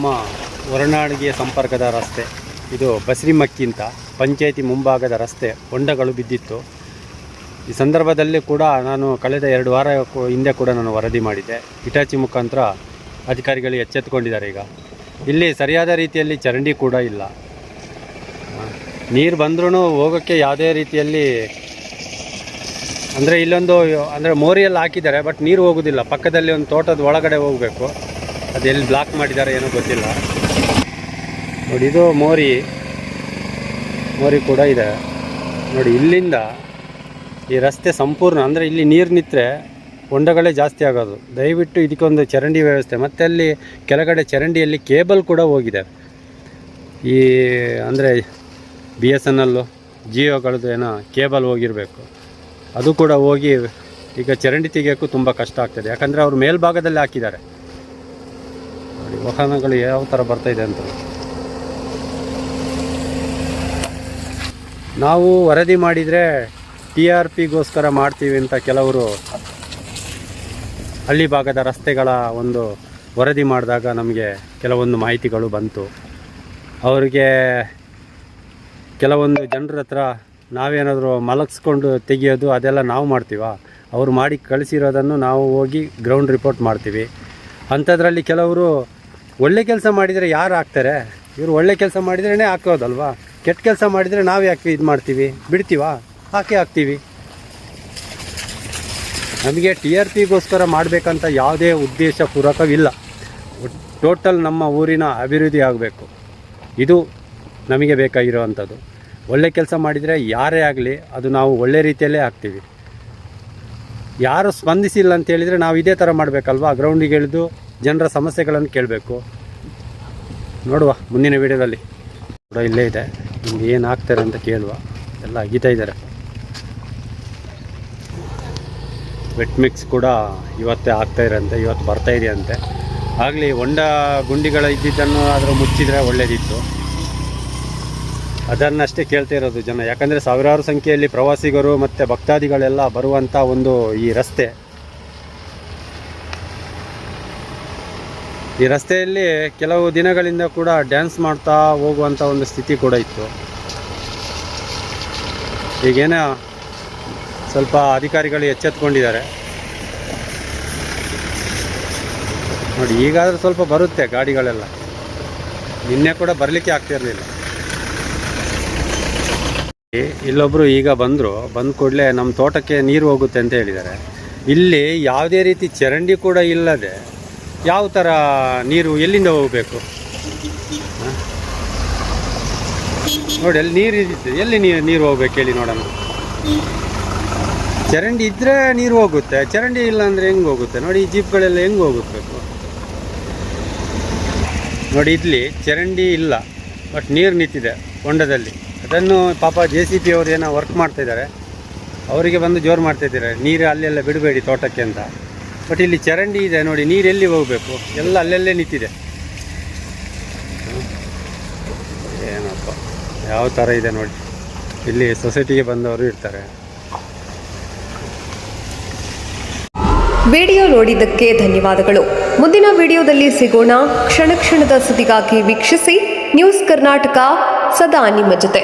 ನಮ್ಮ ಹೊರನಾಡಿಗೆ ಸಂಪರ್ಕದ ರಸ್ತೆ. ಇದು ಬಸ್ರಿಮಕ್ಕಿ ಅಂತ ಪಂಚಾಯಿತಿ ಮುಂಭಾಗದ ರಸ್ತೆ ಹೊಂಡಗಳು ಬಿದ್ದಿತ್ತು. ಈ ಸಂದರ್ಭದಲ್ಲಿ ಕೂಡ ನಾನು ಕಳೆದ 2 ವಾರ ಹಿಂದೆ ಕೂಡ ನಾನು ವರದಿ ಮಾಡಿದ್ದೆ. ಇಟಾಚಿ ಮುಖಾಂತರ ಅಧಿಕಾರಿಗಳು ಎಚ್ಚೆತ್ತುಕೊಂಡಿದ್ದಾರೆ. ಈಗ ಇಲ್ಲಿ ಸರಿಯಾದ ರೀತಿಯಲ್ಲಿ ಚರಂಡಿ ಕೂಡ ಇಲ್ಲ. ನೀರು ಬಂದ್ರೂ ಹೋಗೋಕ್ಕೆ ಯಾವುದೇ ರೀತಿಯಲ್ಲಿ ಅಂದರೆ ಇಲ್ಲೊಂದು ಮೋರಿಯಲ್ಲಿ ಹಾಕಿದ್ದಾರೆ, ಬಟ್ ನೀರು ಹೋಗೋದಿಲ್ಲ. ಪಕ್ಕದಲ್ಲಿ ಒಂದು ತೋಟದ ಒಳಗಡೆ ಹೋಗಬೇಕು, ಅದು ಎಲ್ಲಿ ಬ್ಲಾಕ್ ಮಾಡಿದ್ದಾರೆ ಏನೋ ಗೊತ್ತಿಲ್ಲ. ನೋಡಿ, ಇದು ಮೋರಿ ಕೂಡ ಇದೆ ನೋಡಿ. ಇಲ್ಲಿಂದ ಈ ರಸ್ತೆ ಸಂಪೂರ್ಣ ಅಂದರೆ ಇಲ್ಲಿ ನೀರು ನಿಂತರೆ ಹೊಂಡಗಳೇ ಜಾಸ್ತಿ ಆಗೋದು. ದಯವಿಟ್ಟು ಇದಕ್ಕೊಂದು ಚರಂಡಿ ವ್ಯವಸ್ಥೆ, ಮತ್ತು ಅಲ್ಲಿ ಕೆಳಗಡೆ ಚರಂಡಿಯಲ್ಲಿ ಕೇಬಲ್ ಕೂಡ ಹೋಗಿದೆ. ಈ ಅಂದರೆ BSNL ಜಿಯೋಗಳದ್ದು ಏನೋ ಕೇಬಲ್ ಹೋಗಿರಬೇಕು, ಅದು ಕೂಡ ಹೋಗಿ ಈಗ ಚರಂಡಿ ತೆಗಿಯೋಕ್ಕೂ ತುಂಬ ಕಷ್ಟ ಆಗ್ತದೆ. ಯಾಕಂದರೆ ಅವರು ಮೇಲ್ಭಾಗದಲ್ಲಿ ಹಾಕಿದ್ದಾರೆ ನೋಡಿ. ವಾಹನಗಳು ಯಾವ ಥರ ಬರ್ತಾಯಿದೆ ಅಂತ ನಾವು ವರದಿ ಮಾಡಿದರೆ TRPಗೋಸ್ಕರ ಮಾಡ್ತೀವಿ ಅಂತ ಕೆಲವರು ಹಳ್ಳಿ ಭಾಗದ ರಸ್ತೆಗಳ ಒಂದು ವರದಿ ಮಾಡಿದಾಗ ನಮಗೆ ಕೆಲವೊಂದು ಮಾಹಿತಿಗಳು ಬಂತು. ಅವರಿಗೆ ಕೆಲವೊಂದು ಜನರ ಹತ್ರ ನಾವೇನಾದರೂ ಮಲಗಿಸ್ಕೊಂಡು ತೆಗಿಯೋದು ಅದೆಲ್ಲ ನಾವು ಮಾಡ್ತೀವ, ಅವರು ಮಾಡಿ ಕಳಿಸಿರೋದನ್ನು ನಾವು ಹೋಗಿ ಗ್ರೌಂಡ್ ರಿಪೋರ್ಟ್ ಮಾಡ್ತೀವಿ. ಅಂಥದ್ರಲ್ಲಿ ಕೆಲವರು ಒಳ್ಳೆ ಕೆಲಸ ಮಾಡಿದರೆ ಯಾರು ಹಾಕ್ತಾರೆ? ಇವರು ಒಳ್ಳೆ ಕೆಲಸ ಮಾಡಿದ್ರೇ ಹಾಕೋದಲ್ವಾ. ಕೆಟ್ಟ ಕೆಲಸ ಮಾಡಿದರೆ ನಾವು ಯಾಕೆ ಇದು ಮಾಡ್ತೀವಿ, ಬಿಡ್ತೀವ? ಹಾಕ್ತೀವಿ. ನಮಗೆ TRPಗೋಸ್ಕರ ಮಾಡಬೇಕಂತ ಯಾವುದೇ ಉದ್ದೇಶ ಪೂರ್ವಕವಿಲ್ಲ. ಟೋಟಲ್ ನಮ್ಮ ಊರಿನ ಅಭಿವೃದ್ಧಿ ಆಗಬೇಕು, ಇದು ನಮಗೆ ಬೇಕಾಗಿರೋವಂಥದ್ದು. ಒಳ್ಳೆ ಕೆಲಸ ಮಾಡಿದರೆ ಯಾರೇ ಆಗಲಿ ಅದು ನಾವು ಒಳ್ಳೆ ರೀತಿಯಲ್ಲೇ ಹಾಕ್ತೀವಿ. ಯಾರು ಸ್ಪಂದಿಸಿಲ್ಲ ಅಂತ ಹೇಳಿದರೆ ನಾವು ಇದೇ ಥರ ಮಾಡಬೇಕಲ್ವಾ, ಗ್ರೌಂಡಿಗೆ ಇಳಿದು ಜನರ ಸಮಸ್ಯೆಗಳನ್ನು ಕೇಳಬೇಕು. ನೋಡುವ ಮುಂದಿನ ವೀಡಿಯೋದಲ್ಲಿ ಕೂಡ ಇಲ್ಲೇ ಇದೆ, ನಿಮ್ಗೆ ಏನು ಹಾಕ್ತಾರೆ ಅಂತ ಕೇಳುವ. ಎಲ್ಲ ಅಗೀತಾ ಇದ್ದಾರೆ. ವೆಟ್ ಮಿಕ್ಸ್ ಕೂಡ ಇವತ್ತೇ ಆಗ್ತಾಯಿರಂತೆ, ಇವತ್ತು ಬರ್ತಾಯಿದೆಯಂತೆ. ಆಗಲಿ ಹೊಂಡ ಗುಂಡಿಗಳ ಇದ್ದಿದ್ದನ್ನು ಅದರ ಮುಚ್ಚಿದರೆ ಒಳ್ಳೆಯದಿತ್ತು, ಅದನ್ನಷ್ಟೇ ಕೇಳ್ತಾ ಇರೋದು ಜನ. ಯಾಕಂದರೆ ಸಾವಿರಾರು ಸಂಖ್ಯೆಯಲ್ಲಿ ಪ್ರವಾಸಿಗರು ಮತ್ತು ಭಕ್ತಾದಿಗಳೆಲ್ಲ ಬರುವಂಥ ಒಂದು ಈ ರಸ್ತೆ. ಈ ರಸ್ತೆಯಲ್ಲಿ ಕೆಲವು ದಿನಗಳಿಂದ ಕೂಡ ಡ್ಯಾನ್ಸ್ ಮಾಡ್ತಾ ಹೋಗುವಂಥ ಒಂದು ಸ್ಥಿತಿ ಕೂಡ ಇತ್ತು. ಈಗೇನೋ ಸ್ವಲ್ಪ ಅಧಿಕಾರಿಗಳು ಎಚ್ಚೆತ್ತುಕೊಂಡಿದ್ದಾರೆ ನೋಡಿ. ಈಗಾದರೂ ಸ್ವಲ್ಪ ಬರುತ್ತೆ ಗಾಡಿಗಳೆಲ್ಲ, ನಿನ್ನೆ ಕೂಡ ಬರಲಿಕ್ಕೆ ಆಗ್ತಿರಲಿಲ್ಲ. ಇಲ್ಲೊಬ್ಬರು ಈಗ ಬಂದ ಕೂಡಲೇ ನಮ್ಮ ತೋಟಕ್ಕೆ ನೀರು ಹೋಗುತ್ತೆ ಅಂತ ಹೇಳಿದ್ದಾರೆ. ಇಲ್ಲಿ ಯಾವುದೇ ರೀತಿ ಚರಂಡಿ ಕೂಡ ಇಲ್ಲದೆ ಯಾವ ಥರ ನೀರು ಎಲ್ಲಿಂದ ಹೋಗಬೇಕು ನೋಡಿ. ಅಲ್ಲಿ ನೀರು ಇದ್ದಿತ್ತು, ಎಲ್ಲಿ ನೀರು ಹೋಗ್ಬೇಕು ಹೇಳಿ ನೋಡೋಣ. ಚರಂಡಿ ಇದ್ದರೆ ನೀರು ಹೋಗುತ್ತೆ, ಚರಂಡಿ ಇಲ್ಲ ಅಂದರೆ ಹೆಂಗೆ ಹೋಗುತ್ತೆ ನೋಡಿ. ಈ ಜೀಪ್ಗಳೆಲ್ಲ ಹೆಂಗೆ ಹೋಗಬೇಕು ನೋಡಿ. ಇಲ್ಲಿ ಚರಂಡಿ ಇಲ್ಲ, ಬಟ್ ನೀರು ನಿಂತಿದೆ ಹೊಂಡದಲ್ಲಿ. ಅದನ್ನು ಪಾಪ JCB ಅವರು ಏನೋ ವರ್ಕ್ ಮಾಡ್ತಾಯಿದ್ದಾರೆ, ಅವರಿಗೆ ಬಂದು ಜೋರು ಮಾಡ್ತಾಯಿದ್ದಾರೆ, ನೀರು ಅಲ್ಲೆಲ್ಲ ಬಿಡಬೇಡಿ ತೋಟಕ್ಕೆ ಅಂತ. ಬಟ್ ಇಲ್ಲಿ ಚರಂಡಿ ಇದೆ ನೋಡಿ, ನೀರು ಎಲ್ಲಿ ಹೋಗಬೇಕು, ಎಲ್ಲ ಅಲ್ಲೆಲ್ಲೇ ನಿಂತಿದೆ. ಏನಪ್ಪ ಯಾವ ಥರ ಇದೆ ನೋಡಿ. ಇಲ್ಲಿ ಸೊಸೈಟಿಗೆ ಬಂದವರು ಇರ್ತಾರೆ. ವಿಡಿಯೋ ನೋಡಿದ್ದಕ್ಕೆ ಧನ್ಯವಾದಗಳು. ಮುಂದಿನ ವಿಡಿಯೋದಲ್ಲಿ ಸಿಗೋಣ. ಕ್ಷಣ ಕ್ಷಣದ ಸುದ್ದಿಗಾಗಿ ವೀಕ್ಷಿಸಿ ನ್ಯೂಸ್ ಕರ್ನಾಟಕ, ಸದಾ ನಿಮ್ಮ ಜೊತೆ.